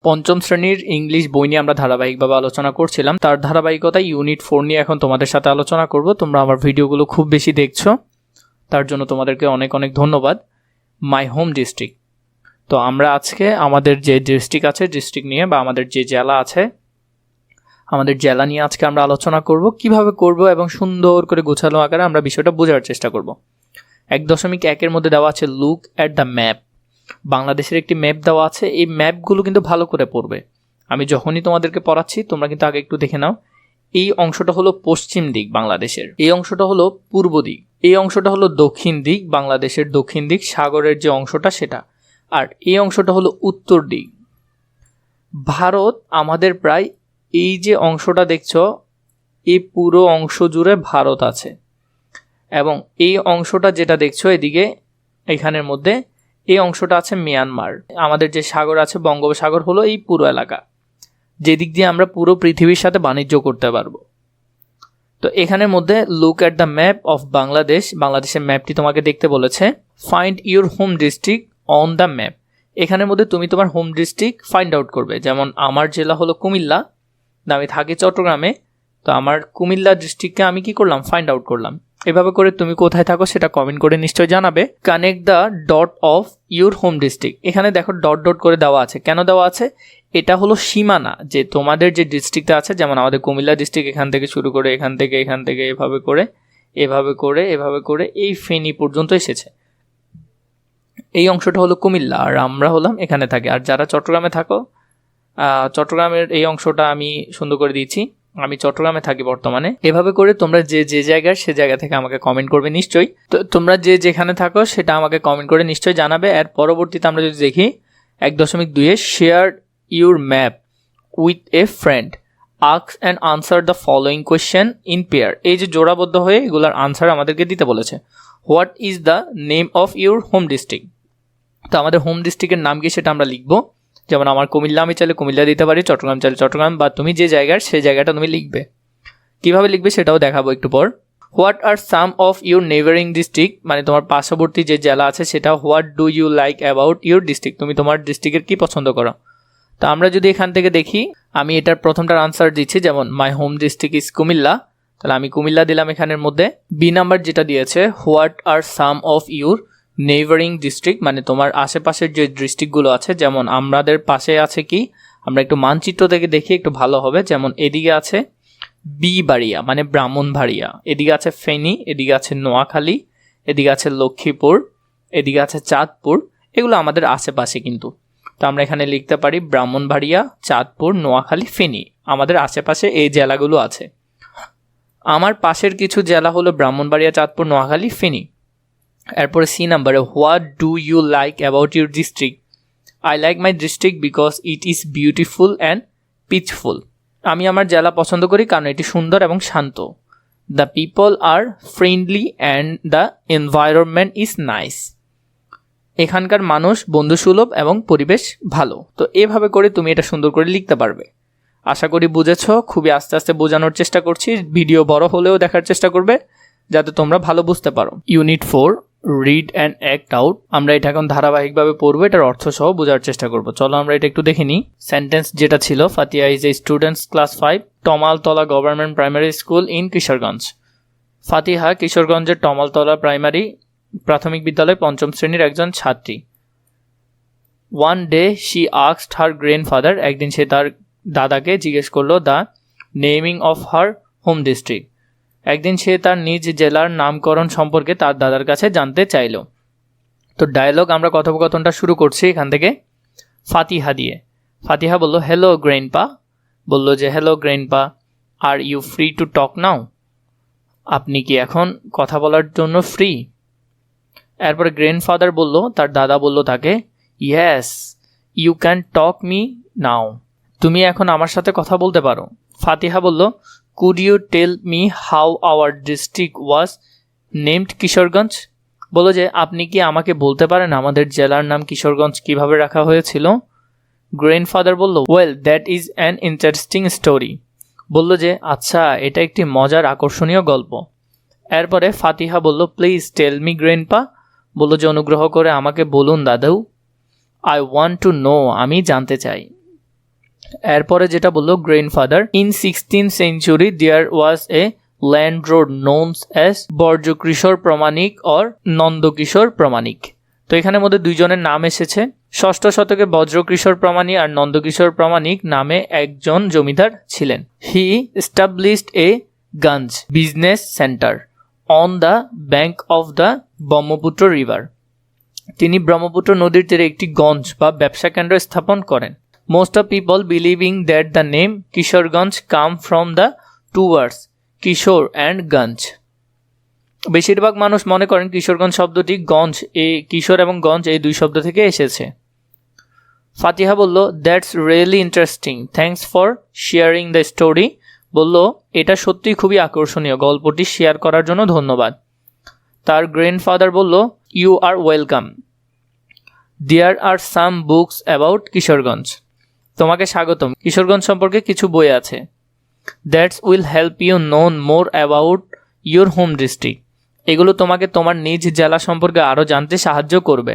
পঞ্চম শ্রেণীর ইংলিশ বই নিয়ে আমরা ধারাবাহিকভাবে আলোচনা করছিলাম, তার ধারাবাহিকতায় ইউনিট 4 নিয়ে এখন তোমাদের সাথে আলোচনা করব। তোমরা আমার ভিডিওগুলো খুব বেশি দেখছো, তার জন্য তোমাদেরকে অনেক অনেক ধন্যবাদ। মাই হোম ডিস্ট্রিক্ট। তো আমরা আজকে আমাদের যে ডিস্ট্রিক্ট আছে, ডিস্ট্রিক্ট নিয়ে বা আমাদের যে জেলা আছে, আমাদের জেলা নিয়ে আজকে আমরা আলোচনা করব। কিভাবে করব এবং সুন্দর করে গোছালো আকারে আমরা বিষয়টা বোঝার চেষ্টা করব। 1.1 মধ্যে দেওয়া আছে লুক অ্যাট দ্য ম্যাপ। বাংলাদেশের একটি ম্যাপ দেওয়া আছে, এই ম্যাপগুলো কিন্তু ভালো করে পড়বে। আমি যখনই তোমাদেরকে পড়াচ্ছি তোমরা কিন্তু আগে একটু দেখে নাও। এই অংশটা হলো পশ্চিম দিক বাংলাদেশের, এই অংশটা হলো পূর্ব দিক, এই অংশটা হলো দক্ষিণ দিক বাংলাদেশের দক্ষিণ দিক, সাগরের যে অংশটা সেটা, আর এই অংশটা হলো উত্তর দিক। ভারত আমাদের প্রায় এই যে অংশটা দেখছো, এই পুরো অংশ জুড়ে ভারত আছে, এবং এই অংশটা যেটা দেখছো এদিকে এখানের মধ্যে এই অংশটা আছে মিয়ানমার। আমাদের যে সাগর আছে বঙ্গোপসাগর হলো এই পুরো এলাকা, যেদিক দিয়ে আমরা পুরো পৃথিবীর সাথে বাণিজ্য করতে পারবো। তো এখানের মধ্যে look at the map of Bangladesh, বাংলাদেশের ম্যাপটি তোমাকে দেখতে বলেছে। Find your home district on the map. এখানের মধ্যে তুমি তোমার হোম ডিস্ট্রিক্ট ফাইন্ড আউট করবে। যেমন আমার জেলা হলো কুমিল্লা, আমি থাকি চট্টগ্রামে, তো আমার কুমিল্লা ডিস্ট্রিক্টকে আমি কি করলাম, ফাইন্ড আউট করলাম। এভাবে করে তুমি কোথায় থাকো সেটা কমেন্ট করে নিশ্চয়ই জানাবে। Connect the dot of your home district. এখানে দেখো ডট ডট করে দেওয়া আছে, কেন দেওয়া আছে? এটা হলো সীমানা, যে তোমাদের যে ডিস্ট্রিক্টটা আছে, যেমন আমাদের কুমিল্লা ডিস্ট্রিক্ট এখান থেকে শুরু করে এখান থেকে এভাবে করে এভাবে করে এভাবে করে এই ফেনী পর্যন্ত এসেছে। এই অংশটা হলো কুমিল্লা, আর আমরা হলাম এখানে থাকি। আর যারা চট্টগ্রামে থাকো, চট্টগ্রামের এই অংশটা আমি সুন্দর করে দিয়েছি, আমি চট্টগ্রামে থাকি বর্তমানে। এভাবে করে তোমরা যে যে জায়গায় সে জায়গা থেকে আমাকে কমেন্ট করবে নিশ্চয়ই। তো তোমরা যে যেখানে থাকো সেটা আমাকে কমেন্ট করে নিশ্চয়ই জানাবে। এর পরবর্তীতে আমরা যদি দেখি 1.2 share your map with a friend, ask and answer the following question in pair. এই যে জোড়াবদ্ধ হয়ে এগুলোর আনসার আমাদেরকে দিতে বলেছে। What is the name of your home district. তো আমাদের হোম ডিস্ট্রিক্টের নাম কি সেটা আমরা লিখবো। যেমন আমার কুমিল্লা, আমি চাইলে কুমিল্লা দিতে পারি, চট্টগ্রাম চাইলে চট্টগ্রাম, বা তুমি যে জায়গার সেই জায়গাটা তুমি লিখবে। কিভাবে লিখবে সেটাও দেখাবো একটু পর। What are some of your neighbouring district, মানে তোমার পার্শ্ববর্তী যে জেলা আছে সেটা। What do you like about your district, তুমি তোমার ডিস্ট্রিক্টের কি পছন্দ করো। তো আমরা যদি এখান থেকে দেখি, আমি এটার প্রথমটার আনসার দিচ্ছি, যেমন মাই হোম ডিস্ট্রিক্ট ইজ কুমিল্লা, তাহলে আমি কুমিল্লা দিলাম এখানের মধ্যে। বি নাম্বার যেটা দিয়েছে, what are some of your neighbouring district, মানে তোমার আশেপাশের যে ডিস্ট্রিক্টগুলো আছে, যেমন আমাদের পাশে আছে কি, আমরা একটু মানচিত্র থেকে দেখি একটু ভালো হবে। যেমন এদিকে আছে বিবাড়িয়া মানে ব্রাহ্মণবাড়িয়া, এদিকে আছে ফেনী, এদিকে আছে নোয়াখালী, এদিকে আছে লক্ষ্মীপুর, এদিকে আছে চাঁদপুর, এগুলো আমাদের আশেপাশে কিন্তু। তো আমরা এখানে লিখতে পারি ব্রাহ্মণবাড়িয়া, চাঁদপুর, নোয়াখালী, ফেনী, আমাদের আশেপাশে এই জেলাগুলো আছে। আমার পাশের কিছু জেলা হলো ব্রাহ্মণবাড়িয়া, চাঁদপুর, নোয়াখালী, ফেনী। এরপরে সি নাম্বারে, what do you like about your district. I like my district because it is beautiful and peaceful. আমি আমার জেলা পছন্দ করি কারণ এটি সুন্দর এবং শান্ত। The people are friendly and the environment is nice. এখানকার মানুষ বন্ধুসুলভ এবং পরিবেশ ভালো। তো এভাবে করে তুমি এটা সুন্দর করে লিখতে পারবে। আশা করি বুঝেছ। খুবই আস্তে আস্তে বোঝানোর চেষ্টা করছি, ভিডিও বড় হলেও দেখার চেষ্টা করবে যাতে তোমরা ভালো বুঝতে পারো। Unit 4 read and act out. আমরা এটা এখন ধারাবাহিকভাবে পড়বো, এটার অর্থ সহ বোঝার চেষ্টা করবো। চলো আমরা এটা একটু দেখে নিই। সেন্টেন্স যেটা ছিল, Fatia is a students class 5 Tomaltola government primary school in Kishoreganj. Fatiha কিশোরগঞ্জের টমালতলা প্রাইমারি প্রাথমিক বিদ্যালয় 5ম শ্রেণীর একজন ছাত্রী। One day she asked her grandfather, একদিন সে তার দাদাকে জিজ্ঞেস করলো the naming of her home district, একদিন সে তার নিজ জেলার নামকরণ সম্পর্কে তার দাদার কাছে জানতে চাইল। তো ডায়লগ আমরা কথোপকথনটা শুরু করছি এখান থেকে ফাতিহা দিয়ে। ফাতিহা বলল, হ্যালো গ্র্যান্ডপা, বললো যে hello grandpa, are you free to talk now, আপনি কি এখন কথা বলার জন্য ফ্রি? এরপরে গ্র্যান্ডফাদার বলল, তার দাদা বলল তাকে, yes you can talk me now, তুমি এখন আমার সাথে কথা বলতে পারো। ফাতিহা বলল, could you tell me how our district was named Kishoreganj, বলো যে আপনি কি আমাকে বলতে পারেন আমাদের জেলার নাম কিশোরগঞ্জ কিভাবে রাখা হয়েছিল? গ্র্যান্ডফাদার বলল, well that is an interesting story, বলল যে আচ্ছা এটা একটি মজার আকর্ষণীয় গল্প। এরপরে ফাতিহা বলল, প্লিজ টেল মি গ্র্যান্ডপা, বলল যে অনুগ্রহ করে আমাকে বলুন দাদু। আই ওয়ান্ট টু নো, আমি জানতে চাই। এরপরে যেটা বললো grandfather, in 16th century there was a land road known as Barjakishore Pramanik or Nandakishore Pramanik. তো এখানের মধ্যে দুইজনের নাম এসেছে। ষষ্ঠ শতকে বজ্রকিশোর প্রামাণিক আর নন্দকিশোর প্রামাণিক নামে একজন জমিদার ছিলেন। হি established a গঞ্জ business centre on the bank of the Brahmaputra river. তিনি ব্রহ্মপুত্র নদীর তীরে একটি গঞ্জ বা ব্যবসা কেন্দ্র স্থাপন করেন। Most of people believing that the name Kishorganj come from the two words Kishore and গঞ্জ। বেশিরভাগ মানুষ মনে করেন কিশোরগঞ্জ শব্দটি গঞ্জ কিশোর এবং গঞ্জ এই দুই শব্দ থেকে এসেছে। ফাতিহা বলল, that's really interesting, thanks for sharing the story. বলল, এটা সত্যিই খুবই আকর্ষণীয়, গল্পটি শেয়ার করার জন্য ধন্যবাদ। তার গ্র্যান্ডফাদার বলল, you are welcome, there are some books about Kishoreganj. তোমাকে স্বাগতম, কিশোরগঞ্জ সম্পর্কে কিছু বই আছে। That's will help you known more about your home district. এগুলো তোমাকে তোমার নিজ জেলা সম্পর্কে আরও জানতে সাহায্য করবে।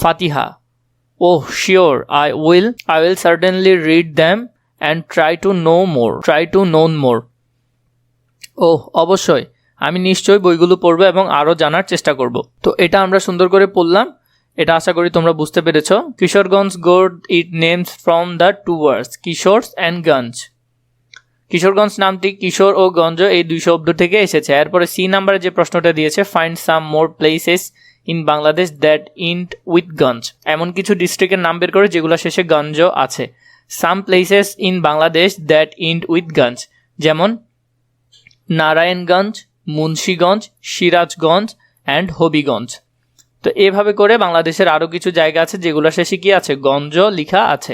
Fatiha, oh sure, I will certainly read them and try to known more. Oh অবশ্যই, আমি নিশ্চয়ই বইগুলো পড়বো এবং আরও জানার চেষ্টা করব। তো এটা আমরা সুন্দর করে পড়লাম, এটা আশা করি তোমরা বুঝতে পেরেছ। Kishoreganj got it names from the two words Kishors and Ganj. Kishoreganj নামটি কিশোর ও গঞ্জ এই দুই শব্দ থেকে এসেছে। এরপরে সি নাম্বারে যে প্রশ্নটা দিয়েছে, find some more places in Bangladesh that int with গঞ্জ। এমন কিছু ডিস্ট্রিক্টের নাম বের করে যেগুলো শেষে গঞ্জ আছে। সাম places in Bangladesh that int with গঞ্জ, যেমন নারায়ণগঞ্জ, মুন্সীগঞ্জ, সিরাজগঞ্জ অ্যান্ড হবিগঞ্জ। তো এভাবে করে বাংলাদেশের আরও কিছু জায়গা আছে যেগুলো শেষে কি আছে, গঞ্জ লিখা আছে।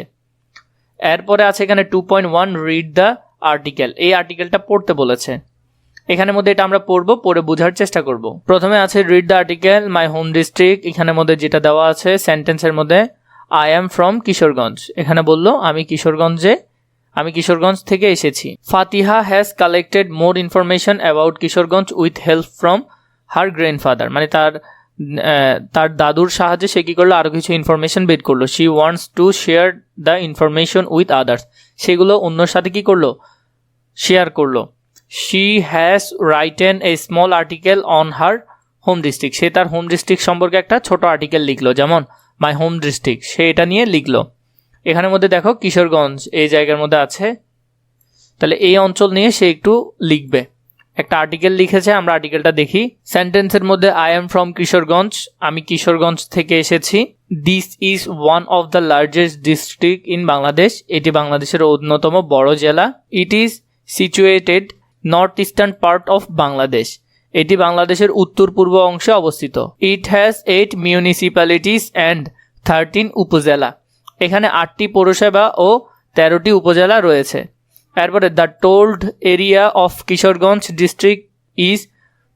এরপরে আছে এখানে 2.1 রিড দ্য আর্টিকেল। এই আর্টিকেলটা পড়তে বলেছে, এখানের মধ্যে এটা আমরা পড়বো, পড়ে বোঝার চেষ্টা করব। প্রথমে আছে read the article my home district. এখানের মধ্যে যেটা দেওয়া আছে সেন্টেন্সের মধ্যে, আই অ্যাম ফ্রম কিশোরগঞ্জ। এখানে বললো আমি কিশোরগঞ্জ থেকে এসেছি। Fatiha has collected more information about Kishoreganj with help from her grandfather. মানে তার দাদুর সাহায্যে সে কী করলো, আরও কিছু ইনফরমেশন বের করলো। She wants to share the information with others. সেগুলো অন্যর সাথে কী করলো, শেয়ার করলো। She has written a small article on her home district. সে তার হোম ডিস্ট্রিক্ট সম্পর্কে একটা ছোট আর্টিকেল লিখলো, যেমন মাই হোম ডিস্ট্রিক্ট, সে এটা নিয়ে লিখলো। এখানের মধ্যে দেখো কিশোরগঞ্জ এই জায়গার মধ্যে আছে, তাহলে এই অঞ্চল নিয়ে সে একটু লিখবে। একটা আর্টিকেল লিখেছে, আমরা আর্টিকেলটা দেখি। সেন্টেন্সের মধ্যে আই এম ফ্রম কিশোরগঞ্জ, আমি কিশোরগঞ্জ থেকে এসেছি। This is one of the largest district in Bangladesh. এটি বাংলাদেশের অন্যতম বড় জেলা। It is situated north eastern part of Bangladesh. এটি বাংলাদেশের উত্তর পূর্ব অংশে অবস্থিত। ইট হ্যাজ 8 মিউনিসিপ্যালিটিস অ্যান্ড 13 উপজেলা। এখানে 8টি পৌরসভা ও 13টি উপজেলা রয়েছে। এরপরে the told area of Kishoreganj district is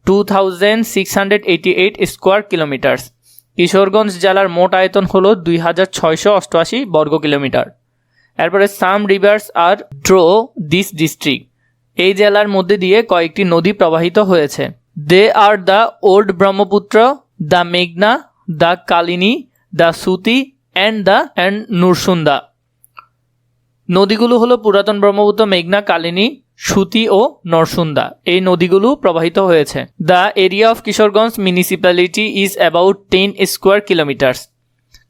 2688 square kilometres. কিশোরগঞ্জ জেলার মোট আয়তন হলো 2688 বর্গ কিলোমিটার। এরপরে some rivers are draw this district. এই জেলার মধ্যে দিয়ে কয়েকটি নদী প্রবাহিত হয়েছে। They are the old Brahmaputra, the মেঘনা, the Kalini, the Suti and Nursunda. নদীগুলো হলো পুরাতন ব্রহ্মপুত্র, মেঘনা, কালিনী, সুতি ও নরসুন্দা। এই নদীগুলো প্রবাহিত হয়েছে। The area of Kishoreganj municipality is about 10 square kilometres.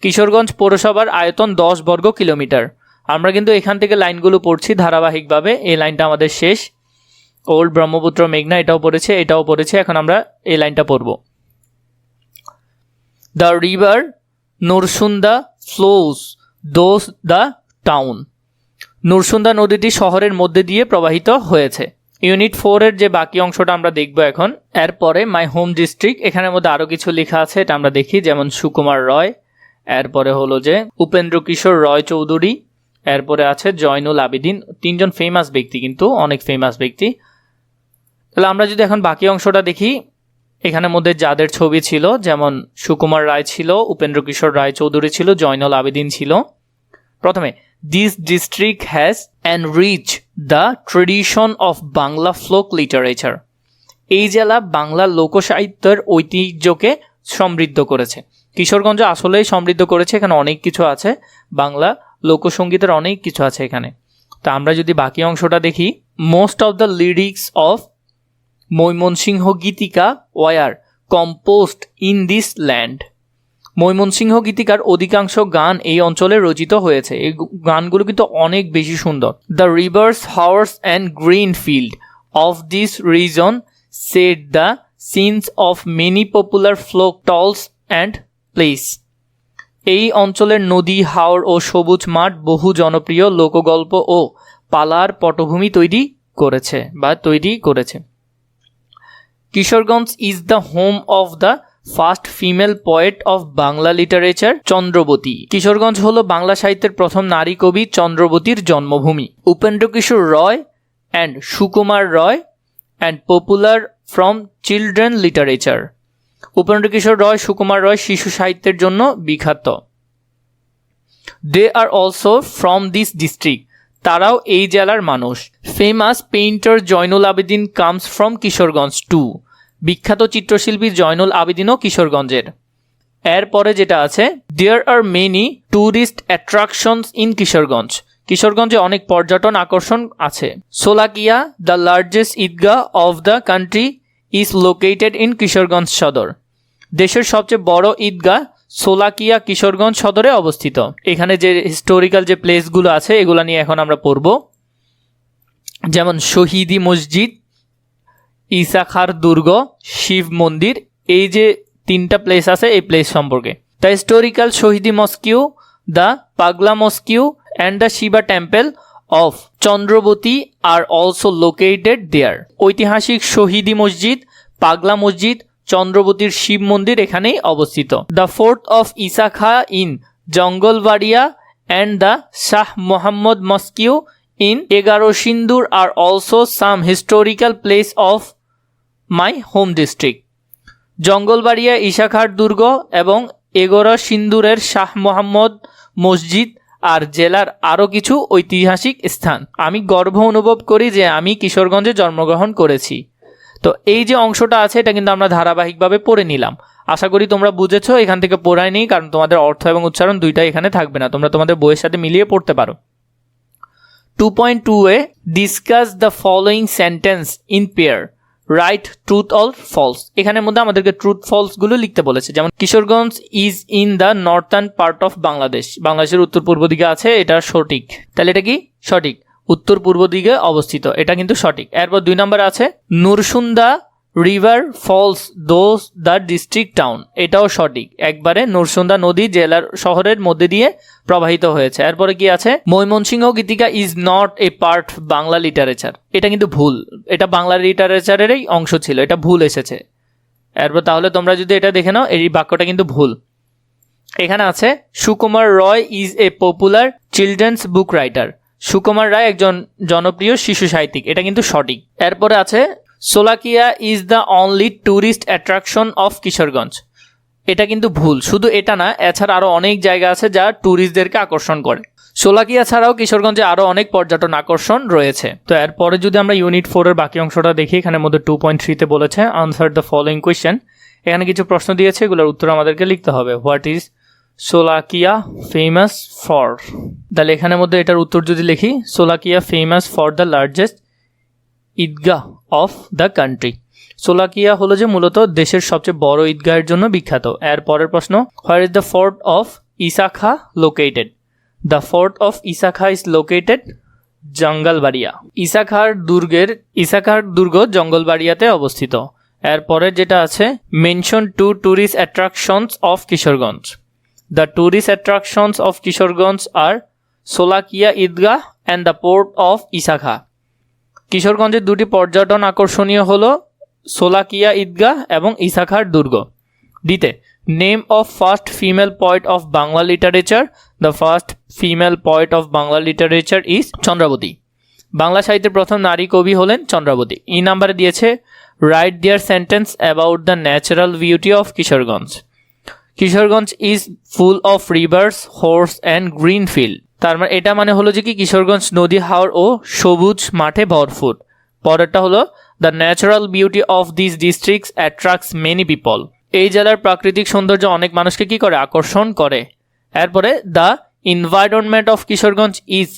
Kishoreganj পৌরসভার আয়তন 10 বর্গ কিলোমিটার। আমরা কিন্তু এখান থেকে লাইনগুলো পড়ছি ধারাবাহিকভাবে। এই লাইনটা আমাদের শেষ। ওল্ড ব্রহ্মপুত্র, মেঘনা এটাও পড়েছে। এখন আমরা এই লাইনটা পড়ব। The river Nursunda flows those the town. Nursunda নদীটি শহরের মধ্যে দিয়ে প্রবাহিত হয়েছে। ইউনিট 4 এর যে বাকি অংশটা আমরা দেখব এখন। এরপরে মাই হোম ডিস্ট্রিক্ট, এখানের মধ্যে আরও কিছু লেখা আছে, এটা আমরা দেখি। যেমন সুকুমার রয়, এরপরে হলো যে উপেন্দ্র কিশোর রয় চৌধুরী, এরপরে আছে জয়নুল আবেদিন। 3 জন ফেমাস ব্যক্তি, কিন্তু অনেক ফেমাস ব্যক্তি। তাহলে আমরা যদি এখন বাকি অংশটা দেখি, এখানের মধ্যে যাদের ছবি ছিল, যেমন সুকুমার রায় ছিল, উপেন্দ্র কিশোর রায় চৌধুরী ছিল, জয়নুল আবেদিন ছিল। প্রথমে, this district has enrich the tradition of Bangla folk literature. এই জেলা বাংলা লোকসাহিত্যের ঐতিহ্যকে সমৃদ্ধ করেছে। কিশোরগঞ্জ আসলেই সমৃদ্ধ করেছে, এখানে অনেক কিছু আছে বাংলা লোকসঙ্গীতের অনেক কিছু আছে এখানে। তো আমরা যদি বাকি অংশটা দেখি, most of the lyrics of Mymensingh Gitika were composed in this land. Mymensingh গীতিকার অধিকাংশ গান এই অঞ্চলে রচিত হয়েছে। এই গানগুলো কিন্তু অনেক বেশি সুন্দর। The rivers haors and green field of this region set the scenes of many popular folk tales and place. এই অঞ্চলের নদী, হাওর ও সবুজ মাঠ বহু জনপ্রিয় লোকগল্প ও পালার পটভূমি তৈরি করেছে। Kishoreganj is the home of the first female poet of Bangla literature Chandrabati. Kishoreganj হলো বাংলা সাহিত্যের প্রথম নারী কবি চন্দ্রবতীর জন্মভূমি। Upendrakishore Roy and Sukumar Roy and popular from children literature. Upendrakishore Roy, Sukumar Roy শিশু সাহিত্যের জন্য বিখ্যাত। They are also from this district, তারাও এই জেলার মানুষ। Famous painter Zainul Abedin comes from Kishoreganj too. বিখ্যাত চিত্রশিল্পী জয়নুল আবেদিনও কিশোরগঞ্জের। এরপরে যেটা আছে, there are many tourist attractions in Kishoreganj. কিশোরগঞ্জে অনেক পর্যটন আকর্ষণ আছে। Sholakia, the largest Eidgah of the country, is located in Kishoreganj Sadar. দেশের সবচেয়ে বড় ঈদগাহ সোলাকিয়া কিশোরগঞ্জ সদরে অবস্থিত। এখানে যে হিস্টোরিক্যাল যে প্লেসগুলো আছে এগুলো নিয়ে এখন আমরা পড়ব, যেমন শহীদি মসজিদ, ইসাখার দুর্গ, শিব মন্দির। এই যে 3টা প্লেস আছে এই প্লেস সম্পর্কে। The historical Shahidi mosque, the Pagla mosque and the Shiva temple of Chandrabati are also located there. ঐতিহাসিক শহীদি মসজিদ, পাগলা মসজিদ, চন্দ্রবতীর শিব মন্দির এখানেই অবস্থিত। The fort of Isa Khan in Jangalbaria and the Shah Mohammad mosque in Egarasindur are also some historical place of my home district. Jangalbaria, ইসাখার দুর্গ এবং এগারো সিন্দুরের শাহ মোহাম্মদ মসজিদ আর জেলার আরও কিছু ঐতিহাসিক স্থান। আমি গর্ব অনুভব করি যে আমি কিশোরগঞ্জে জন্মগ্রহণ করেছি। তো এই যে অংশটা আছে এটা কিন্তু আমরা ধারাবাহিকভাবে পড়ে নিলাম। আশা করি তোমরা বুঝেছো। এখান থেকে পড়াই নেই, কারণ তোমাদের অর্থ এবং উচ্চারণ দুইটাই এখানে থাকবে না, তোমরা তোমাদের বইয়ের সাথে মিলিয়ে পড়তে পারো। 2.2 A discuss the following sentence in pair, write truth or false. এখানের মধ্যে আমাদেরকে ট্রুথ ফলস গুলো লিখতে বলেছে। যেমন Kishoreganj is in the northern part of Bangladesh, বাংলাদেশের উত্তর পূর্ব দিকে আছে, এটা সঠিক। তাহলে এটা কি সঠিক? উত্তর পূর্ব দিকে অবস্থিত, এটা কিন্তু সঠিক। এরপর 2 নম্বরে আছে Narsunda river flows through the district town, এটাও সঠিক। একবারে নুরসুন্দা নদী জেলার শহরের মধ্যে দিয়ে প্রবাহিত হয়েছে। এরপরে কি আছে, Mymensingh Gitika is not a part Bangla literature, এটা কিন্তু ভুল। এটা বাংলা লিটারেচারেরই অংশ ছিল, এটা ভুল এসেছে। এরপর তাহলে তোমরা যদি এটা দেখে নাও, এই বাক্যটা কিন্তু ভুল। এখানে আছে Sukumar Roy is a popular children's book writer, Sukumar Ray একজন জনপ্রিয় শিশু সাহিত্যিক, এটা কিন্তু সঠিক। এরপরে আছে Sholakia is the only tourist attraction of Kishoreganj, এটা কিন্তু ভুল। শুধু এটা না, এছাড়া আরও অনেক জায়গা আছে যা ট্যুরিস্টদেরকে আকর্ষণ করে। সোলাকিয়া ছাড়াও কিশোরগঞ্জে আরও অনেক পর্যটন আকর্ষণ রয়েছে। তো এরপরে যদি আমরা ইউনিট 4 এর বাকি অংশটা দেখি, এখানের মধ্যে 2.3-তে বলেছে আনসার দ্য ফলোয়িং কোয়েশ্চেন। এখানে কিছু প্রশ্ন দিয়েছে, এগুলোর উত্তর আমাদেরকে লিখতে হবে। What is Sholakia famous for? তাহলে এখানের মধ্যে এটার উত্তর যদি লিখি, Sholakia famous for the largest Eidgah of the country. Sholakia হলো যে মূলত দেশের সবচেয়ে বড় ঈদগাহের জন্য বিখ্যাত। এর পরের প্রশ্ন, where is the fort of Isa Khan located? The fort of Isa Khan is located Jangalbaria. ইসাখার দুর্গ জঙ্গলবাড়িয়াতে অবস্থিত। এরপরে যেটা আছে, mention 2 tourist attractions of Kishoreganj. The tourist attractions of Kishoreganj are Sholakia Eidgah and the port of Isa Khan. কিশোরগঞ্জের 2টি পর্যটন আকর্ষণীয় হলো সোলাকিয়া ঈদগাহ এবং ইসাখার দুর্গ। ডিতে, name of first female poet of Bangla literature. The first female poet of Bangla literature is Chandrabati. Bangla সাহিত্যের প্রথম নারী কবি হলেন চন্দ্রাবতী। এই নাম্বারে দিয়েছে write their sentence about the natural beauty of Kishoreganj. Kishoreganj is full of rivers, haors and green field. তার মানে এটা মানে হলো যে কি কিশোরগঞ্জ নদী, হাওর ও সবুজ মাঠে ভরপুর। পরেরটা হলো the natural beauty of this districts attracts many people. এই জেলার প্রাকৃতিক সৌন্দর্য অনেক মানুষকে কি করে? আকর্ষণ করে। এরপরে the environment of Kishoreganj is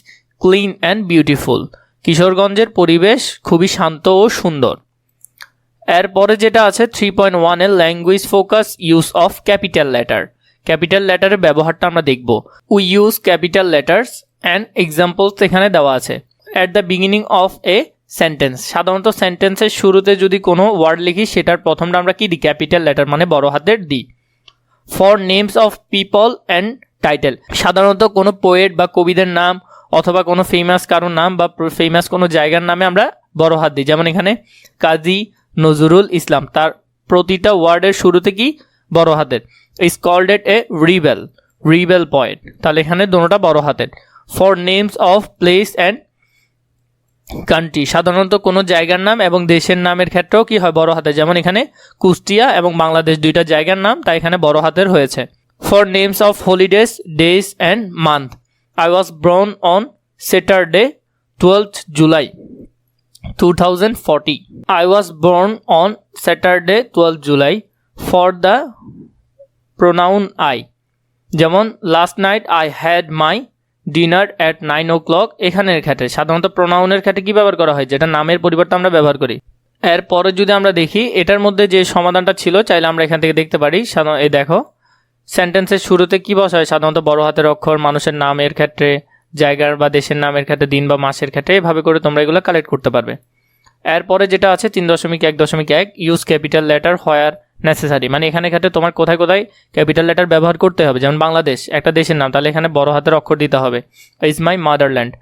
clean and beautiful. কিশোরগঞ্জের পরিবেশ খুবই শান্ত ও সুন্দর। এরপরে যেটা আছে 3.1 এর language focus use of capital letter. Capital লেটারের ব্যবহারটা আমরা দেখব। We use capital letters and examples এখানে দেওয়া আছে। At the beginning of a sentence, সাধারণত সেন্টেন্সের শুরুতে যদি কোনো ওয়ার্ড লিখি সেটার প্রথমটা আমরা কি দিই? ক্যাপিটাল লেটার মানে বড় হাতের দিই। For names of people and title, সাধারণত কোনো পোয়েট বা কবিদের নাম অথবা কোনো ফেমাস কারোর নাম বা ফেমাস কোনো জায়গার নামে আমরা বড় হাত দিই। যেমন এখানে কাজী নজরুল ইসলাম, তার প্রতিটা ওয়ার্ডের শুরুতে কি? বড় হাতের। Is called at a rebel point, তাহলে এখানে দুটোটা বড় হাতের। For names of place and country, সাধারণত কোনো জায়গার নাম এবং দেশের নামের ক্ষেত্রেও কি হয়? বড় হাতের। যেমন এখানে কুষ্টিয়া এবং বাংলাদেশ দুইটা জায়গার নাম, তাই এখানে বড় হাতের হয়েছে। For names of holidays, days and month, I was born on Saturday 12th July 2040. I was born on Saturday 12th July. For the pronoun I, যেমন last night I had my dinner at 9 o'clock, এখানের ক্ষেত্রে সাধারণত প্রোনাউনের ক্ষেত্রে কি ব্যবহার করা হয়? যেটা নামের পরিবর্তে আমরা ব্যবহার করি। এরপরে যদি আমরা দেখি এটার মধ্যে যে সমাধানটা ছিল, চাইলে আমরা এখান থেকে দেখতে পারি। এই দেখো, সেন্টেন্সের শুরুতে কি বসা হয়? সাধারণত বড় হাতের অক্ষর, মানুষের নামের ক্ষেত্রে, জায়গার বা দেশের নামের ক্ষেত্রে, দিন বা মাসের ক্ষেত্রে, এভাবে করে তোমরা এগুলো কালেক্ট করতে পারবে। এরপরে যেটা আছে 3.1.1 use capital letter where necessary, মানে এখানে ক্ষেত্রে তোমার কোথায় কোথায় ক্যাপিটাল লেটার ব্যবহার করতে হবে। যেমন বাংলাদেশ একটা দেশের নাম, তাহলে এখানে বড় হাতের অক্ষর দিতে হবে, ইজ মাই মাদারল্যান্ড।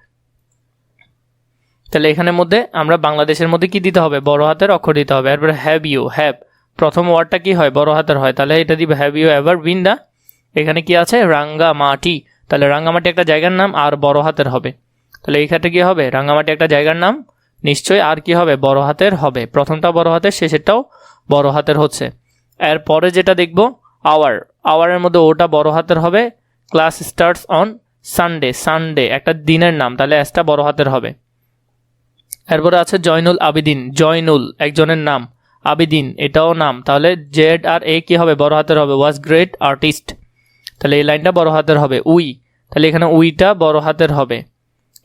তাহলে এখানের মধ্যে আমরা বাংলাদেশের মধ্যে কি দিতে হবে? বড় হাতের অক্ষর দিতে হবে। এরপরে হ্যাভ ইউ, হ্যাভ প্রথম ওয়ার্ডটা কি হয়? বড় হাতের হয়, তাহলে এটা দিবে হ্যাভ ইউ এভার বিন দা, এখানে কি আছে? রাঙ্গামাটি, তাহলে রাঙ্গামাটি একটা জায়গার নাম আর বড় হাতের হবে। তাহলে এই ক্ষেত্রে কি হবে? রাঙ্গামাটি একটা জায়গার নাম, নিশ্চয়ই আর কি হবে? বড় হাতের হবে। প্রথমটা বড় হাতের, শেষেরটাও বড় হাতের হচ্ছে। এরপরে যেটা দেখব আওয়ারের মধ্যে ওটা বড় হাতের হবে। ক্লাস স্টার্টস অন সানডে একটা দিনের নাম, তাহলে এসটা বড় হাতের হবে। এরপরে আছে জয়নুল আবেদিন, জয়নুল একজনের নাম, আবেদিন এটাও নাম, তাহলে জেড আর এ কি হবে? বড় হাতের হবে। ওয়াজ গ্রেট আর্টিস্ট, তাহলে এই লাইনটা বড় হাতের হবে। তাহলে এখানে উইটা বড় হাতের হবে।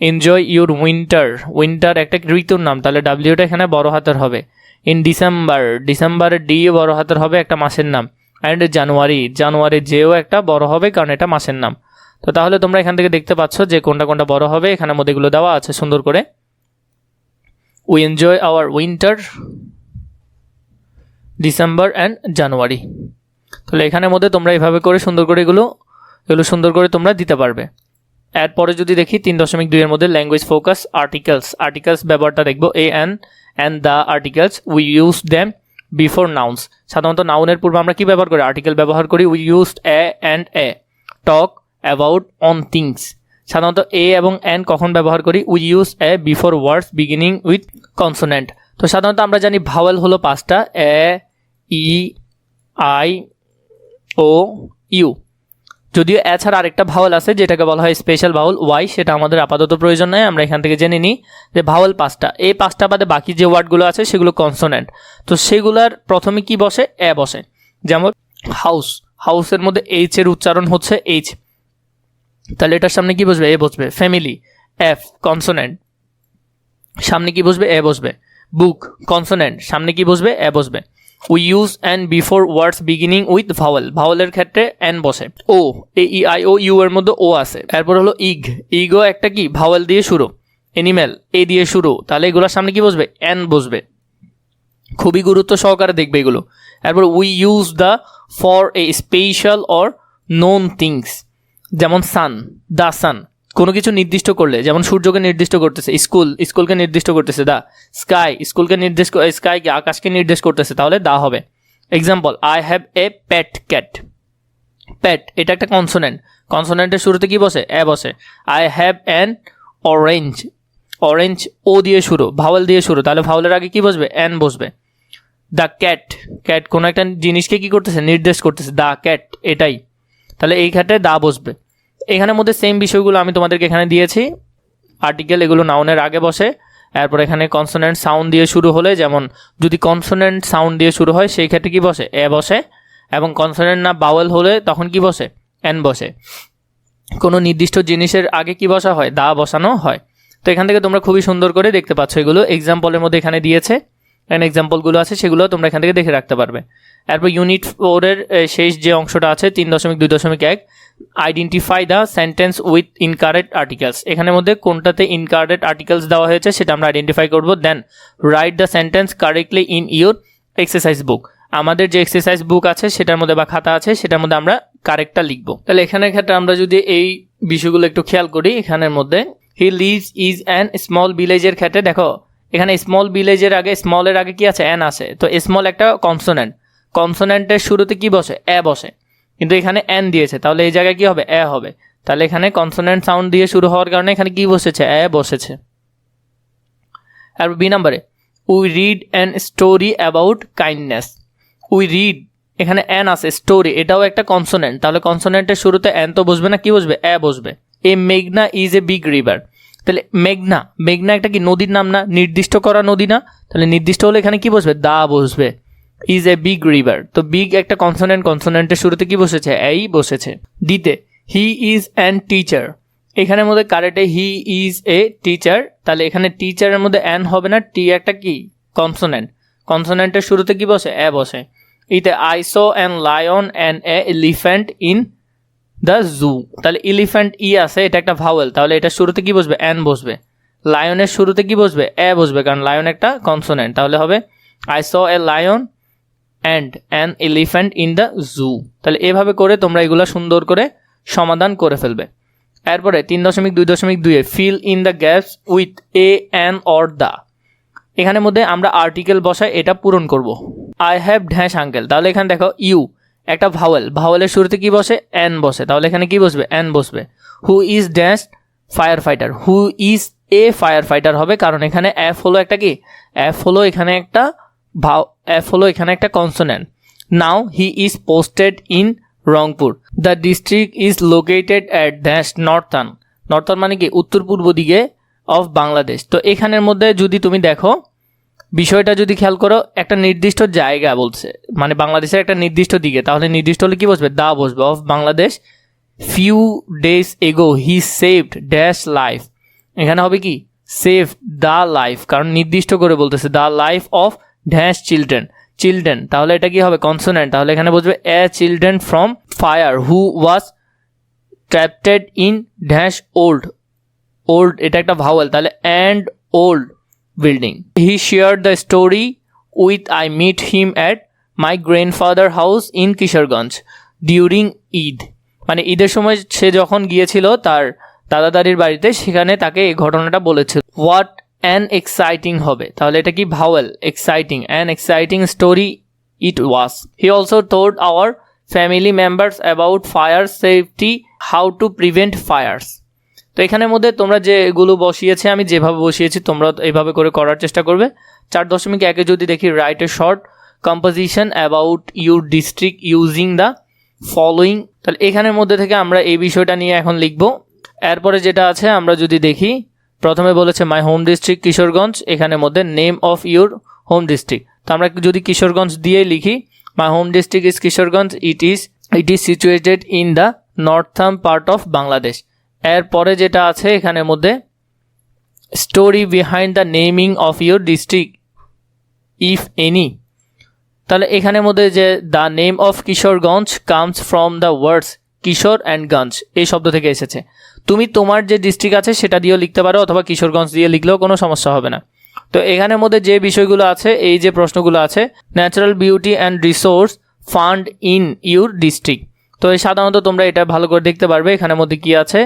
এনজয় ইউর উইন্টার একটা ঋতুর নাম, তাহলে ডাব্লিউটা এখানে বড় হাতের হবে। ইন ডিসেম্বরের ডি বড় হাতের হবে, একটা মাসের নাম। অ্যান্ড জানুয়ারি যেও একটা বড় হবে, কারণ এটা মাসের নাম। তো তাহলে তোমরা এখান থেকে দেখতে পাচ্ছ যে কোনটা কোনটা বড় হবে, এখানের মধ্যে এগুলো দেওয়া আছে সুন্দর করে। We enjoy our winter, December and January. তাহলে এখানের মধ্যে তোমরা এইভাবে করে সুন্দর করে এগুলো সুন্দর করে তোমরা দিতে পারবে। এরপরে যদি দেখি 3.2 এর মধ্যে ল্যাঙ্গুয়েজ ফোকাস আর্টিকেলস ব্যবহারটা দেখবো। A and the articles we use them before nouns, সাধারণত নাউনের পূর্বে আমরা কি ব্যবহার করি? আর্টিকেল ব্যবহার করি। We used A and a talk about on things, সাধারণত এ এবং অ্যান্ড কখন ব্যবহার করি? We use a before words beginning with consonant. তো সাধারণত আমরা জানি ভাওয়েল হলো 5টা, এ, ই, আই, ও, ইউ। যদিও এছাড়া আরেকটা ভাওয়েল আছে যেটাকে বলা হয় স্পেশাল ভাওয়েল ওয়াই, সেটা আমাদের আপাতত প্রয়োজন নেই, আমরা এখান থেকে জেনে নিই যে ভাওয়েল 5টা। এই 5টা বাদে বাকি যে ওয়ার্ডগুলো আছে সেগুলো কনসোনেন্ট, তো সেগুলোর প্রথমে কি বসে? এ বসে। যেমন হাউসের মধ্যে এইচ এর উচ্চারণ হচ্ছে এইচ, তাহলে এটার সামনে কি বসবে? এ বসবে। ফ্যামিলি এফ কনসোনেন্ট, সামনে কি বসবে? এ বসবে। বুক কনসোনেন্ট, সামনে কি বসবে? এ বসবে। We use and before words beginning with ভাওয়েলের ক্ষেত্রে এন বসে। ও এ ই আই ও ইউ এর মধ্যে ও আছে। এরপর হলো ইগও একটা কি? ভাওয়েল দিয়ে শুরু। এনিম্যাল এ দিয়ে শুরু, তাহলে এগুলোর সামনে কি বসবে? এন বসবে। খুবই গুরুত্ব সহকারে দেখবে এগুলো। এরপর we use the for a special or known things, যেমন দ্য সান কোনো কিছু নির্দিষ্ট করলে, যেমন সূর্যকে নির্দিষ্ট করতেছে, স্কুলকে নির্দিষ্ট করতেছে, দা স্কাইকে আকাশকে নির্দেশ করতেছে, তাহলে দা হবে। Example, I have a pet cat. Pet এটা একটা কনসোনেন্টের শুরুতে কি বসে? এ বসে। I have an orange O দিয়ে শুরু, ভাওয়েল দিয়ে শুরু, তাহলে ভাওয়েলের আগে কি বসবে? এন বসবে। দ্য ক্যাট কোনো একটা জিনিসকে কি করতেছে? নির্দেশ করতেছে, দ্য ক্যাট এটাই, তাহলে এই ক্ষেত্রে দা বসবে। এখানের মধ্যে সেম বিষয়গুলো আমি তোমাদেরকে এখানে দিয়েছি। আর্টিকেল এগুলো নাউনের আগে বসে। এরপর এখানে কনসোনেন্ট সাউন্ড দিয়ে শুরু হলে, যেমন যদি কনসোনেন্ট সাউন্ড দিয়ে শুরু হয় সেই ক্ষেত্রে কি বসে? এ বসে। এবং কনসোনেন্ট না বাওয়েল হলে তখন কি বসে? এন বসে। কোনো নির্দিষ্ট জিনিসের আগে কি বসা হয়, দা বসানো হয়। তো এখান থেকে তোমরা খুবই সুন্দর করে দেখতে পাচ্ছ, এগুলো এক্সাম্পলের মধ্যে এখানে দিয়েছে, এখানে এক্সাম্পলগুলো আছে, সেগুলো তোমরা এখান থেকে দেখে রাখতে পারবে। এরপর ইউনিট 4 এর শেষ যে অংশটা আছে 3.2.1 identify the sentence with incorrect articles. এখানের মধ্যে কোনটাতে ইনকারেক্ট আর্টিকেলস দেওয়া হয়েছে সেটা আমরা আইডেন্টিফাই করব। Then write the sentence correctly in your exercise book. আমাদের যে এক্সারসাইজ বুক আছে সেটার মধ্যে বা খাতা আছে সেটার মধ্যে আমরা কারেক্টটা লিখবো। তাহলে এখানের ক্ষেত্রে আমরা যদি এই বিষয়গুলো একটু খেয়াল করি, এখানের মধ্যে he lives is an small ভিলেজের ক্ষেত্রে দেখো এখানে স্মল ভিলেজের আগে, স্মলের আগে কি আছে, অ্যান আছে। তো স্মল একটা কনসোনেন্ট, কনসোনেন্টের শুরুতে কি বসে, এ বসে, কিন্তু এখানে এন দিয়েছে, তাহলে এই জায়গায় কি হবে, এ হবে। তাহলে এখানে কনসোনেন্ট সাউন্ড দিয়ে শুরু হওয়ার কারণে এখানে কি বসেছে, এ বসেছে। আর বি নাম্বারে we read an story about kindness. We read, এখানে অ্যান আছে, স্টোরি এটাও একটা কনসোনেন্ট, তাহলে কনসোনেন্টের শুরুতে অ্যান তো বসবে না, কি বসবে, এ বসবে। এ মেঘনা ইজ এ বিগ রিভার। তাহলে মেঘনা, মেঘনা একটা কি নদীর নাম না, নির্দিষ্ট করা নদী না, তাহলে নির্দিষ্ট হলে এখানে কি বসবে, দা বসবে। ইজ এ বিগ রিভার, তো বিগ একটা কনসোনেন্ট, কনসোনেন্টের শুরুতে কি বসেছে, এই বসেছে। ডিতে হি ইজ অ্যান টিচার, এখানের মধ্যে কারেক্টে হি ইজ এ টিচার, তাহলে এখানে টিচারের মধ্যে অ্যান হবে না, টি একটা কি কনসোনেন্ট, কনসোনেন্টের শুরুতে কি বসে, এ বসে। ইতে I saw an lion and a elephant in the zoo, তাহলে এলিফ্যান্ট ই আছে, এটা একটা ভাওয়েল, তাহলে এটা শুরুতে কি বসবে, অ্যান বসবে। লায়নের শুরুতে কি বসবে, এ বসবে, কারণ লায়ন একটা কনসোনেন্ট, তাহলে হবে I saw a lion and an elephant in the zoo. তাহলে এভাবে করে তোমরা এগুলো সুন্দর করে সমাধান করে ফেলবে। এরপরে 3.2.2 fill in the gaps with a, an or the. এখানের মধ্যে আমরা আর্টিকেল বসাই, এটা পূরণ করব। আই হ্যাভ ড্যাশ আঙ্কেল, তাহলে এখানে দেখো ইউ একটা ভাওয়েল, ভাওয়েলের শুরুতে কি বসে, অ্যান বসে, তাহলে এখানে কি বসবে, অ্যান বসবে। Who is dash fire fighter, who is a fire fighter হবে, কারণ এখানে এফ হলো একটা কি, এফ হলো এখানে একটা এফ হলো এখানে একটা consonant. Now he is posted in Rangpur, the district is located at dash northern, northern মানে কি উত্তর পূর্ব দিকে অফ বাংলাদেশ। তো এখানের মধ্যে যদি তুমি দেখো বিষয়টা যদি খেয়াল করো, একটা নির্দিষ্ট জায়গা বলছে, মানে বাংলাদেশের একটা নির্দিষ্ট দিকে, তাহলে নির্দিষ্ট হলে কি বসবে, দা বসবে। Of Bangladesh few days ago he saved dash life, এখানে হবে কি সেভ দ্য লাইফ, কারণ নির্দিষ্ট করে বলতেছে the life of dash children, children, তাহলে এটা কি হবে কনসোনেন্ট, তাহলে এখানে বসবে a children from fire who was trapped in dash old, old এটা একটা ভাওয়েল, তাহলে and old building. He share the story with I meet him at my grandfather house in Kishoreganj during Eid, মানে ঈদের সময় সে যখন গিয়েছিল তার দাদা দাদির বাড়িতে, সেখানে তাকে এই ঘটনাটা বলেছে। হোয়াট অ্যান এক্সাইটিং হবে, তাহলে এটা কি vowel, exciting, an exciting story it was. He also told our family members about fire safety, how to prevent fires. তো এখানের মধ্যে তোমরা যেগুলো বসিয়েছে, আমি যেভাবে বসিয়েছি তোমরা এইভাবে করে করার চেষ্টা করবে। 4.1 যদি দেখি write a short composition about your district using the following, তাহলে এখানের মধ্যে থেকে আমরা এই বিষয়টা নিয়ে এখন লিখব। এরপরে যেটা আছে আমরা যদি দেখি, প্রথমে বলেছে মাই হোম ডিস্ট্রিক্ট কিশোরগঞ্জ, এখানের মধ্যে name of your home district, তো আমরা যদি কিশোরগঞ্জ দিয়ে লিখি মাই home district is Kishoreganj, it is situated in the northern part of Bangladesh. এরপরে যেটা আছে এখানের মধ্যে story behind the naming of your district if any, তাহলে এখানের মধ্যে যে the name of Kishoreganj comes from the words Kishore and গঞ্জ, এই শব্দ থেকে এসেছে। তুমি তোমার যে ডিস্ট্রিক্ট আছে সেটা দিয়েও লিখতে পারো, অথবা কিশোরগঞ্জ দিয়ে লিখলেও কোনো সমস্যা হবে না। তো এখানের মধ্যে যে বিষয়গুলো আছে, এই যে প্রশ্নগুলো আছে, natural beauty and resource fund in your district, তো সাধারণত তোমরা এটা ভালো করে দেখতে পারবে। এখানের মধ্যে কি আছে,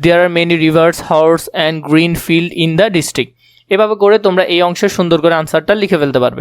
there are many rivers house and green field in the district. এভাবে করে তোমরা এই অংশের সুন্দর করে আনসারটা লিখে ফেলতে পারবে।